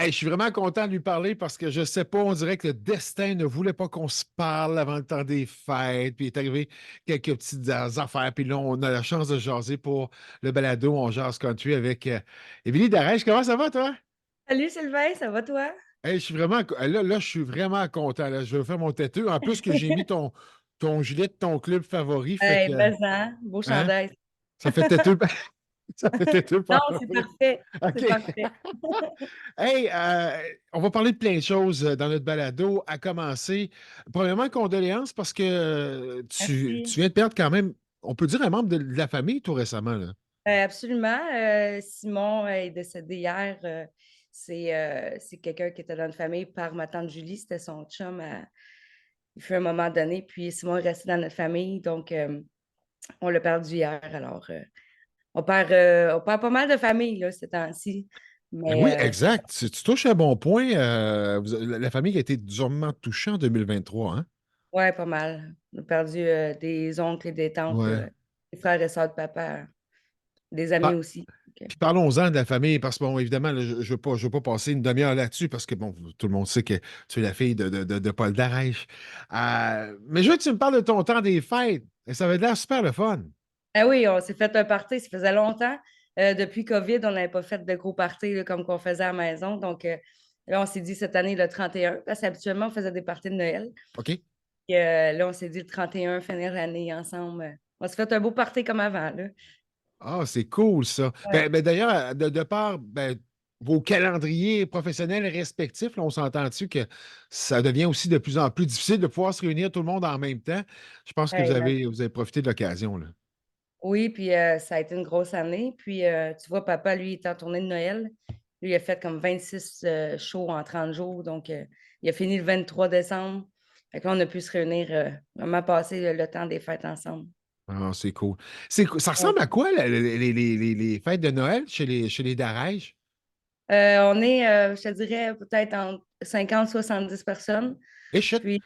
Hey, je suis vraiment content de lui parler parce que je sais pas, on dirait que le destin ne voulait pas qu'on se parle avant le temps des fêtes. Puis il est arrivé quelques petites affaires. Puis là, on a la chance de jaser pour le balado On Jase Country avec Émilie Darèche. Comment ça va, toi? Salut Sylvain, ça va toi? Hey, je suis vraiment, là, je suis vraiment content. Là. Je vais faire mon têteux. En plus que j'ai mis ton gilet de ton club favori. Fait Hey, que, ben hein, beau hein, chandail. ça fait têteux. Ça fait têteux Non, pas c'est mal. parfait, OK. c'est parfait. Hey, on va parler de plein de choses dans notre balado. À commencer, premièrement, condoléances parce que tu Merci. viens de perdre quand même, on peut dire un membre de la famille tout récemment, là. Absolument. Simon est décédé hier. C'est quelqu'un qui était dans une famille par ma tante Julie. C'était son chum il fait un moment donné. Puis Simon est resté dans notre famille. Donc, on l'a perdu hier. Alors, on perd pas mal de familles là, ces temps-ci. Ben oui, Mais exact. Tu touches un bon point. La famille a été durement touchée en 2023, hein? ouais, pas mal. On a perdu des oncles et des tantes, Ouais. des frères et sœurs de papa. Des amis aussi. Ok. Puis parlons-en de la famille, parce que, bon, évidemment, là, je ne veux pas passer une demi-heure là-dessus, parce que, bon, tout le monde sait que tu es la fille de Paul Darèche. Mais je veux que tu me parles de ton temps des fêtes. Et ça avait l'air super le fun. Ah oui, on s'est fait un party, ça faisait longtemps. Depuis COVID, on n'avait pas fait de gros parties là, comme qu'on faisait à la maison. Donc là, on s'est dit cette année le 31, parce qu'habituellement, on faisait des parties de Noël. OK? Et, là, on s'est dit le 31, finir l'année ensemble. On s'est fait un beau party comme avant, là. Ah, c'est cool, ça. Ouais. D'ailleurs, de par vos calendriers professionnels respectifs, là, on s'entend-tu que ça devient aussi de plus en plus difficile de pouvoir se réunir tout le monde en même temps? Je pense que Hey, vous avez profité de l'occasion, là. oui, puis ça a été une grosse année. Puis tu vois, papa, lui, il est en tournée de Noël. Lui, il a fait comme 26 shows en 30 jours. Donc, il a fini le 23 décembre. Fait que là, on a pu se réunir, vraiment passer le temps des fêtes ensemble. Ah, c'est cool. Ça Ouais. ressemble à quoi, les fêtes de Noël chez les Darèges? On est, je te dirais, peut-être entre 50-70 personnes. Et shit. Puis,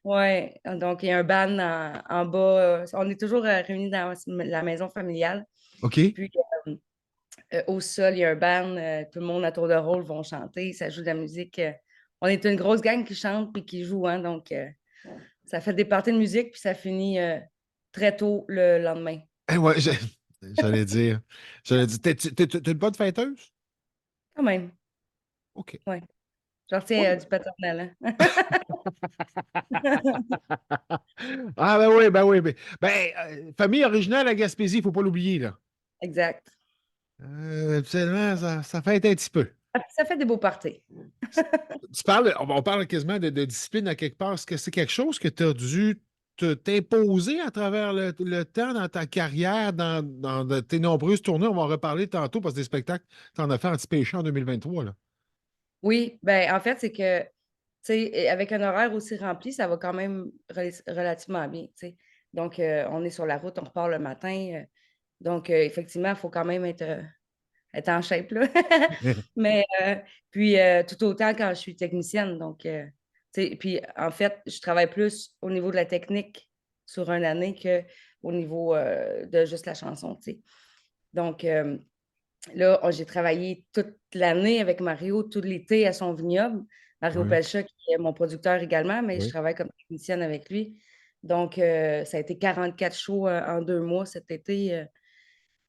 ouais, donc il y a un band en bas. On est toujours réunis dans la maison familiale. OK. Puis, au sol, il y a un band. Tout le monde à tour de rôle vont chanter. Ça joue de la musique. On est une grosse gang qui chante puis qui joue. Hein, donc, ça fait des parties de musique puis ça finit très tôt le lendemain. Ouais, j'allais dire. J'allais dire, t'es une bonne fêteuse? Quand même, OK. ouais. Je retiens Oui. du paternel. Hein? Ah, ben oui, ben oui. Famille originale à Gaspésie, il ne faut pas l'oublier, là. Exact. Absolument, ça fête un petit peu. Ça fait des beaux parties. Tu parles, on parle quasiment de discipline à quelque part. Est-ce que c'est quelque chose que tu as dû t'imposer à travers le temps dans ta carrière, dans tes nombreuses tournées? On va en reparler tantôt parce que des spectacles, tu en as fait anti-péché en 2023, là. Oui, ben en fait, c'est que, tu sais, avec un horaire aussi rempli, ça va quand même relativement bien, tu sais. Donc, on est sur la route, on repart le matin. Donc, effectivement, il faut quand même être en shape, là. Mais, puis, tout autant quand je suis technicienne. Donc, tu sais, puis, en fait, je travaille plus au niveau de la technique sur une année qu'au niveau de juste la chanson, tu sais. Donc, là, j'ai travaillé toute l'année avec Mario, tout l'été à son vignoble. Mario Oui, Pelcha, qui est mon producteur également, mais je oui. travaille comme technicienne avec lui. Donc, ça a été 44 shows en 2 mois cet été.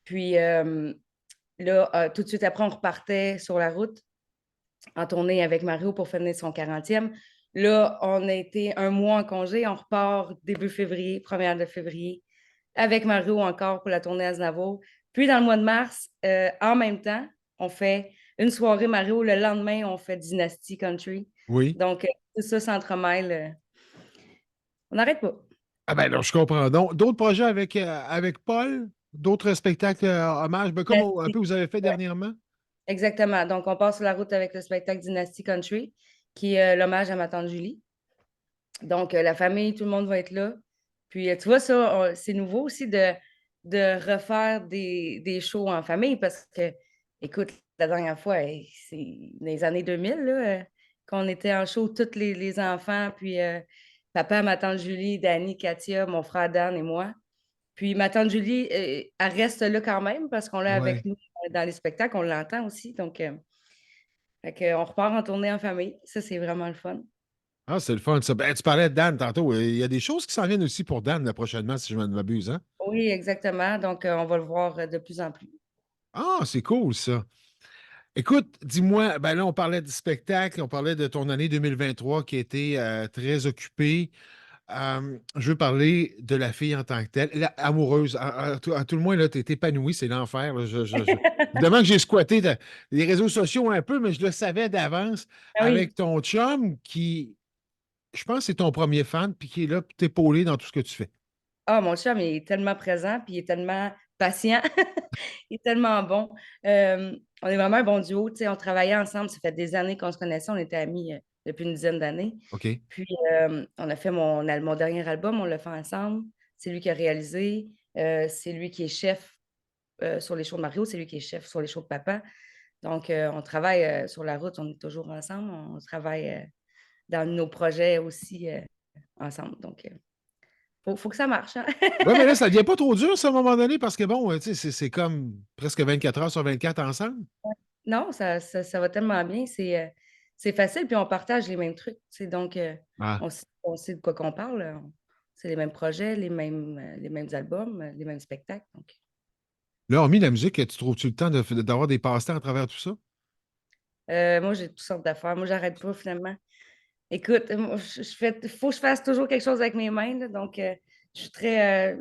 Puis là, tout de suite après, on repartait sur la route en tournée avec Mario pour finir son 40e. Là, on a été un mois en congé. On repart début février, 1er de février, avec Mario encore pour la tournée Aznavour. Puis dans le mois de mars, en même temps, on fait une soirée Mario. Le lendemain, on fait Dynasty Country. Oui. Donc, tout ça s'entremêle. On n'arrête pas. Ah ben non, je comprends. Donc, d'autres projets avec Paul? D'autres spectacles hommages, ben, comme un peu Dynasty, vous avez fait ouais, dernièrement? exactement. Donc, on part sur la route avec le spectacle Dynasty Country, qui est l'hommage à ma tante Julie. Donc, la famille, tout le monde va être là. Puis, tu vois, ça, c'est nouveau aussi de refaire des shows en famille parce que, écoute, la dernière fois, c'est dans les années 2000, là, qu'on était en show, tous les enfants, puis papa, ma tante Julie, Dani, Katia, mon frère Dan et moi. Puis, ma tante Julie, elle reste là quand même parce qu'on l'a avec Ouais. nous dans les spectacles, on l'entend aussi. Donc, Fait qu'on repart en tournée en famille. Ça, c'est vraiment le fun. Ah, c'est le fun, ça. Ben, tu parlais de Dan tantôt. Il y a des choses qui s'en viennent aussi pour Dan là, prochainement, si je ne m'abuse, hein? Oui, exactement. Donc, on va le voir de plus en plus. Ah, c'est cool, ça. Écoute, dis-moi, ben là, on parlait du spectacle, on parlait de ton année 2023 qui a été très occupée. Je veux parler de la fille en tant que telle, amoureuse. À tout le moins, là, tu es épanouie, c'est l'enfer. Là. Évidemment que j'ai squatté les réseaux sociaux un peu, mais je le savais d'avance Ah oui. avec ton chum qui, je pense, c'est ton premier fan, puis qui est là pour t'épauler dans tout ce que tu fais. Ah, mon chum, il est tellement présent, puis il est tellement patient. Il est tellement bon. On est vraiment un bon duo. Tu sais, on travaillait ensemble. Ça fait des années qu'on se connaissait. On était amis depuis une dizaine d'années. OK? Puis, on a fait mon dernier album. On l'a fait ensemble. C'est lui qui a réalisé. C'est lui qui est chef sur les shows de Mario. C'est lui qui est chef sur les shows de papa. Donc, on travaille sur la route. On est toujours ensemble. On travaille dans nos projets aussi ensemble. Donc, faut que ça marche, hein? Oui, mais là, ça devient pas trop dur, ça, à un moment donné, parce que bon, tu sais, c'est comme presque 24 heures sur 24 ensemble. Non, ça va tellement bien. C'est facile, puis on partage les mêmes trucs. Donc, Ah. on sait de quoi qu'on parle. C'est les mêmes projets, les mêmes albums, les mêmes spectacles. Donc. Là, hormis la musique, tu trouves-tu le temps d'avoir des passe-temps à travers tout ça? Moi, j'ai toutes sortes d'affaires. Moi, j'arrête pas finalement. Écoute, moi, faut que je fasse toujours quelque chose avec mes mains. Là. Donc, je suis très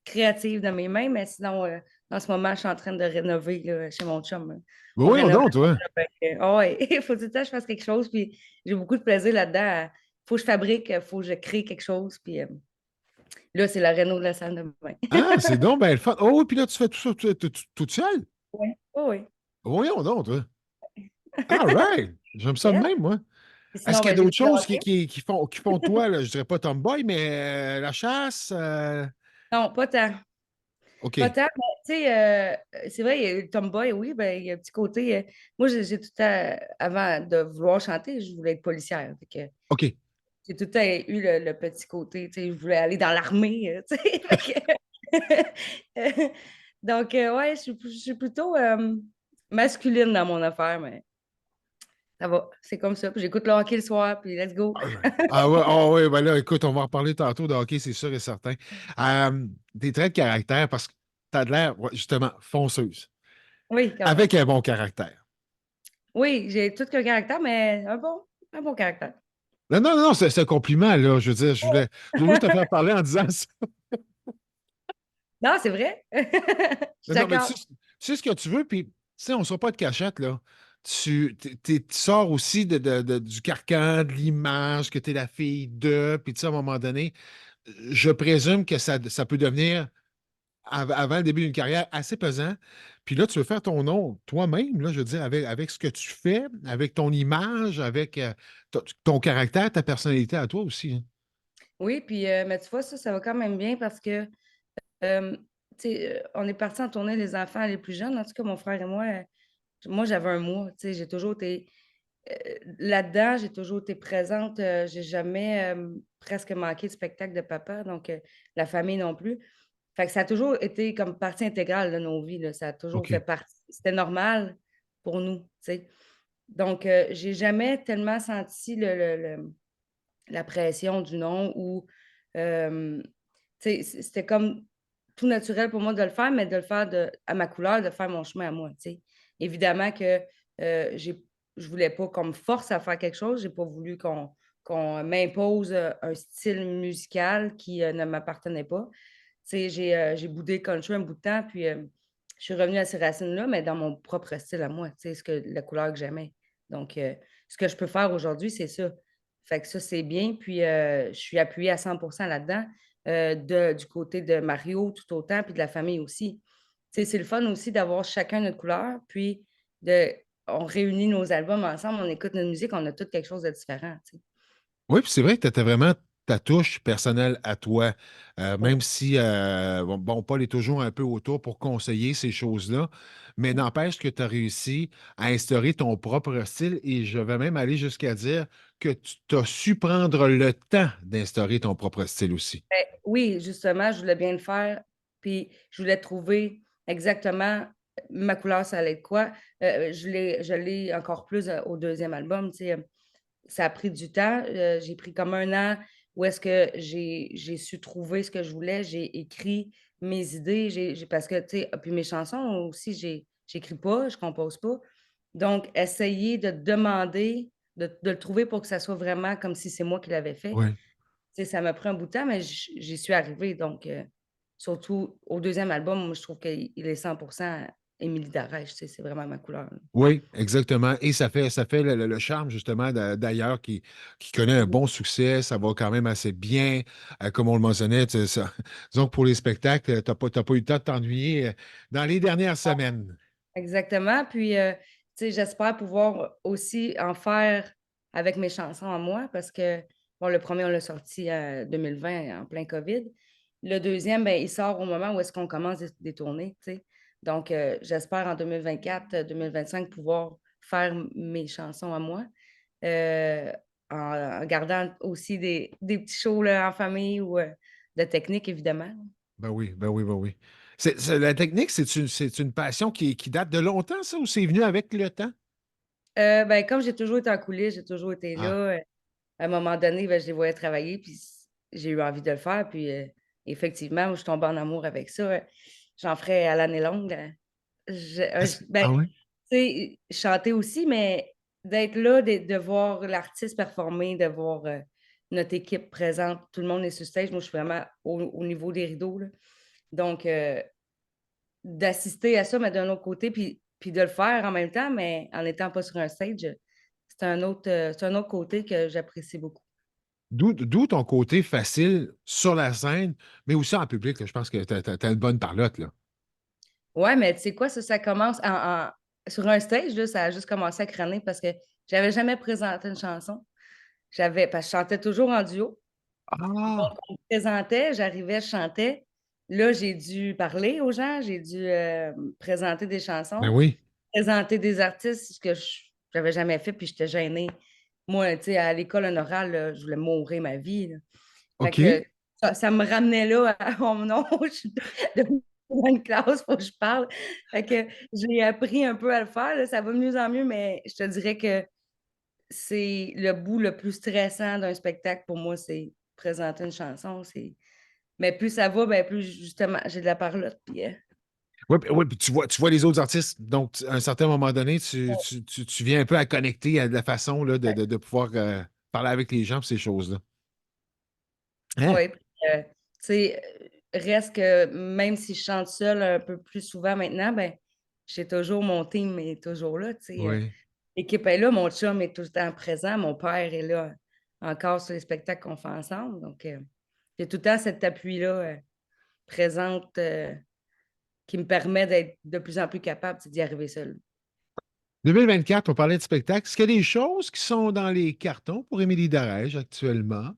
créative dans mes mains, mais sinon, en ce moment, je suis en train de rénover là, chez mon chum. Là. Ben On voyons rénove. donc, toi. Ah ouais, il faut tout le temps que je fasse quelque chose, puis j'ai beaucoup de plaisir là-dedans. Il faut que je fabrique, il faut que je crée quelque chose, puis là, c'est la réno de la salle de bain. Ah, c'est donc ben le fun. Oh, oui, puis là, tu fais tout ça toute seule? Oui, oui. Voyons donc, toi. All right. J'aime ça de Yeah. même, moi. Puis Est-ce sinon, qu'il y a ben, j'ai d'autres beaucoup de choses hockey. qui font de toi, là, je dirais pas tomboy, mais la chasse? Non, pas tant. Pas OK. tant, mais tu sais, c'est vrai, il y a eu le tomboy, oui, ben, il y a un petit côté. Moi, j'ai tout le temps, avant de vouloir chanter, je voulais être policière. Fait que OK. j'ai tout le temps eu le petit côté, tu sais, je voulais aller dans l'armée, tu sais. Donc, ouais, je suis plutôt masculine dans mon affaire, mais ça va, c'est comme ça. Puis j'écoute le hockey le soir, puis let's go. All right. Ah ouais, ben là, écoute, on va en reparler tantôt de hockey, c'est sûr et certain. Des traits de caractère, parce que tu as de l'air, ouais, justement, fonceuse, Oui, quand même. avec un bon caractère. Oui, j'ai tout qu'un caractère, mais un bon caractère. Non, non, non, c'est un compliment, là. Je veux dire, je voulais juste te faire parler en disant ça. Non, c'est vrai. Je suis Non, non, mais d'accord. tu sais ce que tu veux, puis, tu sais, on ne sort pas de cachette, là. Tu sors aussi du carcan, de l'image, que tu es la fille de, puis tu sais, à un moment donné, je présume que ça peut devenir, avant le début d'une carrière, assez pesant. Puis là, tu veux faire ton nom toi-même, là, je veux dire, avec ce que tu fais, avec ton image, avec ton caractère, ta personnalité à toi aussi, hein. Oui, puis, mais tu vois, ça va quand même bien parce que, tu sais, on est partis en tournée les enfants les plus jeunes. En tout cas, mon frère et moi, j'avais un mois. Tu sais, j'ai toujours été là-dedans, j'ai toujours été présente. J'ai jamais presque manqué de spectacle de papa, donc la famille non plus. Fait que ça a toujours été comme partie intégrale de nos vies, là. Ça a toujours fait OK. partie. C'était normal pour nous, tu sais. Donc, j'ai jamais tellement senti la pression du nom ou, euh, tu sais, c'était comme tout naturel pour moi de le faire, mais de le faire à ma couleur, de faire mon chemin à moi, tu sais. Évidemment que je voulais pas qu'on me force à faire quelque chose. J'ai pas voulu qu'on m'impose un style musical qui ne m'appartenait pas. Tu sais, j'ai boudé country un bout de temps, puis je suis revenue à ces racines-là, mais dans mon propre style à moi, tu sais, la couleur que j'aimais. Donc, ce que je peux faire aujourd'hui, c'est ça. Fait que ça, c'est bien. Puis, je suis appuyée à 100 là-dedans, du côté de Mario tout autant, puis de la famille aussi. Tu sais, c'est le fun aussi d'avoir chacun notre couleur, puis on réunit nos albums ensemble, on écoute notre musique, on a tout quelque chose de différent, tu sais. Oui, puis c'est vrai que tu as vraiment ta touche personnelle à toi, Ouais. même si, bon, Paul est toujours un peu autour pour conseiller ces choses-là, mais n'empêche que tu as réussi à instaurer ton propre style et je vais même aller jusqu'à dire que tu as su prendre le temps d'instaurer ton propre style aussi. Oui, justement, je voulais bien le faire, puis je voulais trouver exactement. ma couleur, ça allait être quoi? Je l'ai encore plus au deuxième album, tu sais. Ça a pris du temps. J'ai pris comme 1 an où est-ce que j'ai su trouver ce que je voulais. J'ai écrit mes idées. Parce que, tu sais, puis mes chansons aussi, j'écris pas, je compose pas. Donc, essayer de demander, de le trouver pour que ça soit vraiment comme si c'est moi qui l'avais fait. Oui. Tu sais, ça m'a pris un bout de temps, mais j'y suis arrivée. Donc, surtout au deuxième album, moi, je trouve qu'il est 100% Émilie Darèche. Tu sais, c'est vraiment ma couleur, là. Oui, exactement. Et ça fait le charme, justement, d'ailleurs, qui connaît un Mhm. bon succès. Ça va quand même assez bien. Comme on le mentionnait, disons que pour les spectacles, t'as pas eu le temps de t'ennuyer dans les dernières semaines. Exactement. Puis, tu sais, j'espère pouvoir aussi en faire avec mes chansons à moi parce que, bon, le premier on l'a sorti en 2020 en plein COVID. Le deuxième, ben, il sort au moment où est-ce qu'on commence des tournées, tu sais. Donc, j'espère en 2024, 2025 pouvoir faire mes chansons à moi, euh, en gardant aussi des petits shows là, en famille ou de technique, évidemment. Ben oui, ben oui, ben oui. La technique, c'est une passion qui date de longtemps, ça, ou c'est venu avec le temps? Ben, comme j'ai toujours été en coulisses, j'ai toujours été là. Ah, À un moment donné, ben, je les voyais travailler, puis j'ai eu envie de le faire. Puis effectivement, je suis tombée en amour avec ça. J'en ferais à l'année longue. Ben, ah oui? tu sais, chanter aussi, mais d'être là, de voir l'artiste performer, de voir notre équipe présente, tout le monde est sur stage. Moi, je suis vraiment au niveau des rideaux, là. Donc, d'assister à ça, mais d'un autre côté, puis de le faire en même temps, mais en n'étant pas sur un stage, c'est un autre côté que j'apprécie beaucoup. D'où ton côté facile sur la scène, mais aussi en public, là. Je pense que t'as une bonne parlotte, là. Ouais, mais tu sais quoi, ça commence sur un stage, là, ça a juste commencé à crâner parce que j'avais jamais présenté une chanson. Parce que je chantais toujours en duo. Donc, Ah, on me présentait, j'arrivais, je chantais. Là, j'ai dû parler aux gens, j'ai dû présenter des ben chansons, oui. présenter des artistes, ce que je n'avais jamais fait, puis j'étais gênée. Moi, tu sais, à l'école, en oral, là, je voulais mourir ma vie, là. Fait OK. que ça me ramenait là à oh non, je suis dans une classe, faut que je parle. Fait que j'ai appris un peu à le faire, là, ça va de mieux en mieux, mais je te dirais que c'est le bout le plus stressant d'un spectacle pour moi, c'est présenter une chanson. Mais plus ça va, ben plus justement, j'ai de la parlotte. Puis, Oui, ouais, puis tu vois les autres artistes. Donc, à un certain moment donné, tu viens un peu à connecter à de la façon là, de, ouais, de, de pouvoir parler avec les gens pour ces choses-là. Hein? ouais, puis, tu sais, reste que même si je chante seule un peu plus souvent maintenant, ben j'ai toujours mon team est toujours là, tu sais. Oui. L'équipe est là, mon chum est tout le temps présent, mon père est là encore sur les spectacles qu'on fait ensemble. Donc, j'ai tout le temps cet appui-là présente qui me permet d'être de plus en plus capable d'y arriver seule. 2024, on parlait de spectacle. Est-ce qu'il y a des choses qui sont dans les cartons pour Émilie Darège actuellement?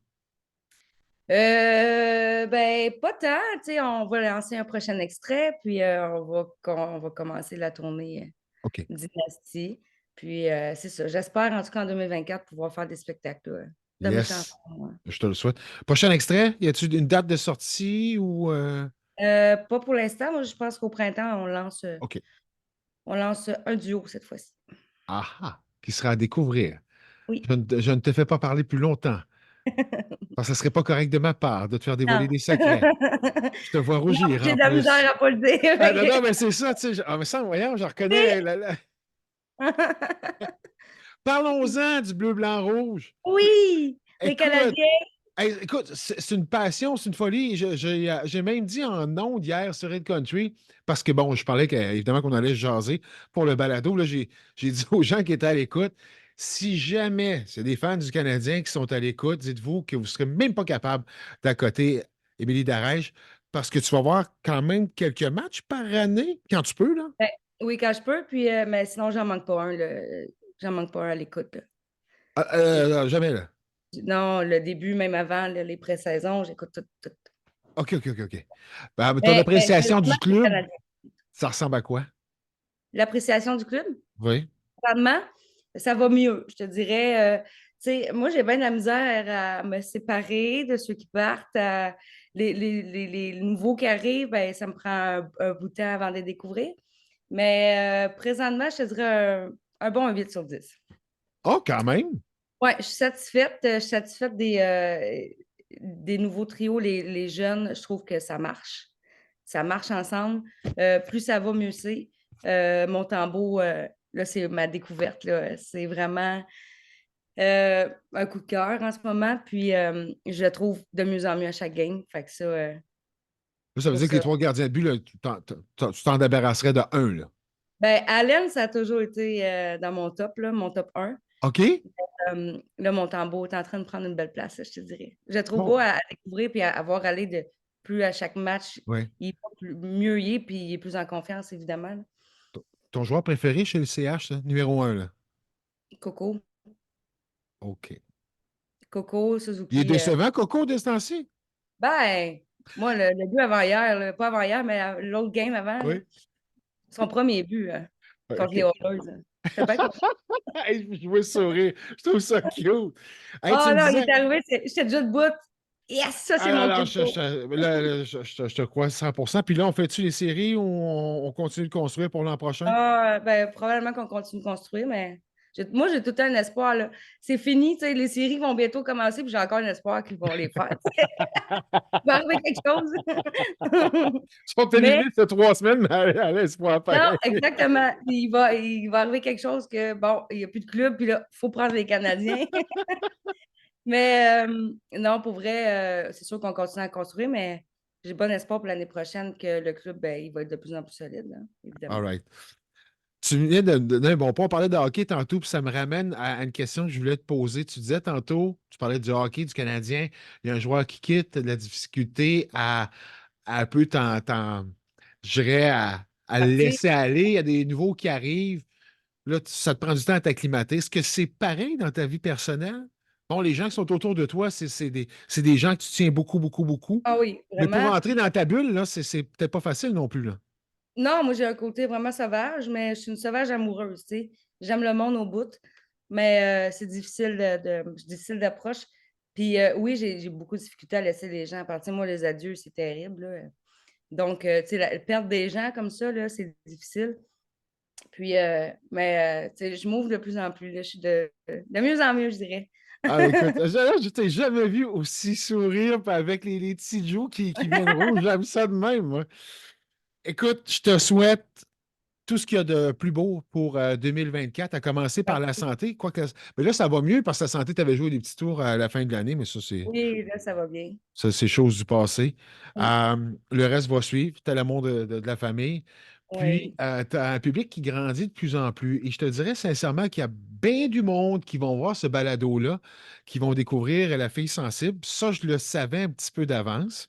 Ben, pas tant, tu sais, on va lancer un prochain extrait, puis on va commencer la tournée OK. Dynastie. Puis c'est ça. J'espère, en tout cas, en 2024 pouvoir faire des spectacles là, de mes chansons. Yes. Ouais. Je te le souhaite. Prochain extrait, y a-t-il une date de sortie ou. Pas pour l'instant. Moi, je pense qu'au printemps, OK. on lance un duo cette fois-ci. Ah ah, qui sera à découvrir. Oui. Je ne te fais pas parler plus longtemps, parce que ce serait pas correct de ma part de te faire dévoiler Non. des secrets. Je te vois Non, rougir j'ai en de la plus. misère à pas le dire. Ah non, non, mais c'est ça, tu sais. Ah, mais ça, voyons, je reconnais. Parlons-en du bleu, blanc, rouge. Oui, les Écoute, Canadiens. hey, écoute, c'est une passion, c'est une folie. J'ai même dit en ondes hier sur Red Country, parce que bon, je parlais évidemment qu'on allait se jaser pour le balado. Là, j'ai dit aux gens qui étaient à l'écoute, si jamais c'est des fans du Canadien qui sont à l'écoute, dites-vous que vous ne serez même pas capable d'accoter Émilie Darèche, parce que tu vas voir quand même quelques matchs par année, quand tu peux, là. Ben, oui, quand je peux, puis, mais sinon, j'en manque pas un. J'en manque pas un à l'écoute, là. Jamais, là. Non, le début, même avant les pré-saisons, j'écoute tout, tout. OK, OK, OK, OK. Ben, ton Mais appréciation présentement, du les club, Canadiens. ça ressemble à quoi? L'appréciation du club, Oui. présentement, ça va mieux. Je te dirais, tu sais, moi, j'ai bien de la misère à me séparer de ceux qui partent. Les nouveaux qui arrivent, ben, ça me prend un bout de temps avant de les découvrir. Mais présentement, je te dirais un bon 8/10. Oh, quand même. Ouais, je suis satisfaite. Je suis satisfaite des nouveaux trios, les jeunes. Je trouve que ça marche. Ça marche ensemble. Plus ça va, mieux c'est. Mon tambour, là, c'est ma découverte, là. C'est vraiment un coup de cœur en ce moment. Puis je le trouve de mieux en mieux à chaque game. Fait que ça, Ça veut pour dire que les ça. trois gardiens de but, là, tu t'en débarrasserais de un, là. Ben, Allen, ça a toujours été dans mon top, là, mon top 1. OK? Là, mon tambour est en train de prendre une belle place, je te dirais. Je le trouve beau Bon. à découvrir puis à voir aller de plus à chaque match. Ouais. Il est mieux il est, puis il est plus en confiance, évidemment, là. Ton joueur préféré chez le CH, ça, numéro un, là. Coco. OK. Coco, Il est Suzuki. décevant, Coco, de ce temps-ci? Ben, moi, le but avant-hier, là, pas avant-hier, mais l'autre game avant, là, Oui. son premier but contre les OK. Oilers, là. J'étais bien contente. Hey, je vois le sourire. Je trouve ça cute. Hey, tu Oh me là, il disais. est arrivé, j'étais déjà debout. Yes, ça, c'est Ah mon non, non, Coco. je te crois 100%. Puis là, on fait-tu les séries ou on continue de construire pour l'an prochain? Ah, ben, probablement qu'on continue de construire, mais moi, j'ai tout le temps un espoir, là. C'est fini, tu sais, les séries vont bientôt commencer, puis j'ai encore un espoir qu'ils vont les faire. Il va arriver quelque chose. Ils sont Mais éliminés de 3 semaines, mais à l'espoir non, pareil. exactement. Il va arriver quelque chose que, bon, il n'y a plus de club, puis là, il faut prendre les Canadiens. Mais non, pour vrai, c'est sûr qu'on continue à construire, mais j'ai bon espoir pour l'année prochaine que le club, ben, il va être de plus en plus solide, là, All évidemment. right. Tu viens de donner un bon point. On parlait de hockey tantôt, puis ça me ramène à une question que je voulais te poser. Tu disais tantôt, tu parlais du hockey, du Canadien. Il y a un joueur qui quitte, de la difficulté à un peu je dirais, à le Parti. laisser aller. Il y a des nouveaux qui arrivent. Là, ça te prend du temps à t'acclimater. Est-ce que c'est pareil dans ta vie personnelle? Bon, les gens qui sont autour de toi, c'est des gens que tu tiens beaucoup, beaucoup, beaucoup. Ah oui, Mais pour vraiment. entrer dans ta bulle, là, c'est peut-être pas facile non plus, là. Non, moi, j'ai un côté vraiment sauvage, mais je suis une sauvage amoureuse, tu sais. J'aime le monde au bout, mais c'est difficile difficile d'approche. Puis oui, j'ai beaucoup de difficultés à laisser les gens partir. Moi, les adieux, c'est terrible, là. Donc, tu sais, perdre des gens comme ça, là, c'est difficile. Puis, mais, tu sais, je m'ouvre de plus en plus, là. Je suis de mieux en mieux, je dirais. Ah, écoute, je t'ai jamais vu aussi sourire puis avec les petits joues qui viennent rouges. J'aime ça de même, moi. Écoute, je te souhaite tout ce qu'il y a de plus beau pour 2024, à commencer par la Merci. santé. Mais là, ça va mieux parce que la santé, tu avais joué des petits tours à la fin de l'année, mais Oui, là, ça va bien. ça, c'est chose du passé. Mm. Le reste va suivre. Tu as l'amour de la famille. Puis, Oui. tu as un public qui grandit de plus en plus. Et je te dirais sincèrement qu'il y a bien du monde qui vont voir ce balado-là, qui vont découvrir La fille sensible. Ça, je le savais un petit peu d'avance.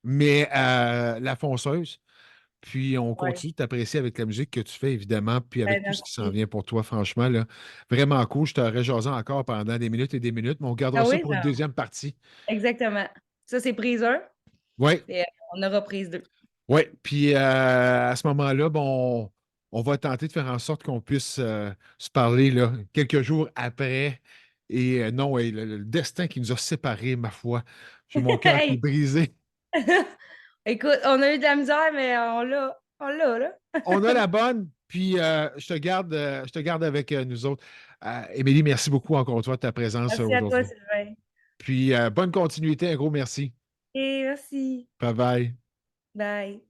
Mais La fonceuse, puis on Oui. continue de t'apprécier avec la musique que tu fais, évidemment, puis Ben, avec tout ce qui s'en merci. vient pour toi, franchement, là. Vraiment cool. Je t'aurais jasé encore pendant des minutes et des minutes, mais on gardera Ah ça oui, pour une non. deuxième partie. Exactement. Ça, c'est prise 1, Oui, et on aura prise 2. oui. Puis à ce moment-là, bon, on va tenter de faire en sorte qu'on puisse se parler là, quelques jours après. Et non, ouais, le destin qui nous a séparés, ma foi. J'ai mon cœur qui est Hey! brisé. Écoute, on a eu de la misère, mais on l'a. On l'a, là. On a la bonne, puis je te garde avec nous autres. Émilie, merci beaucoup encore une fois de ta présence Merci à toi, aujourd'hui. Sylvain. Puis bonne continuité, un gros merci. Et merci. Bye bye. Bye.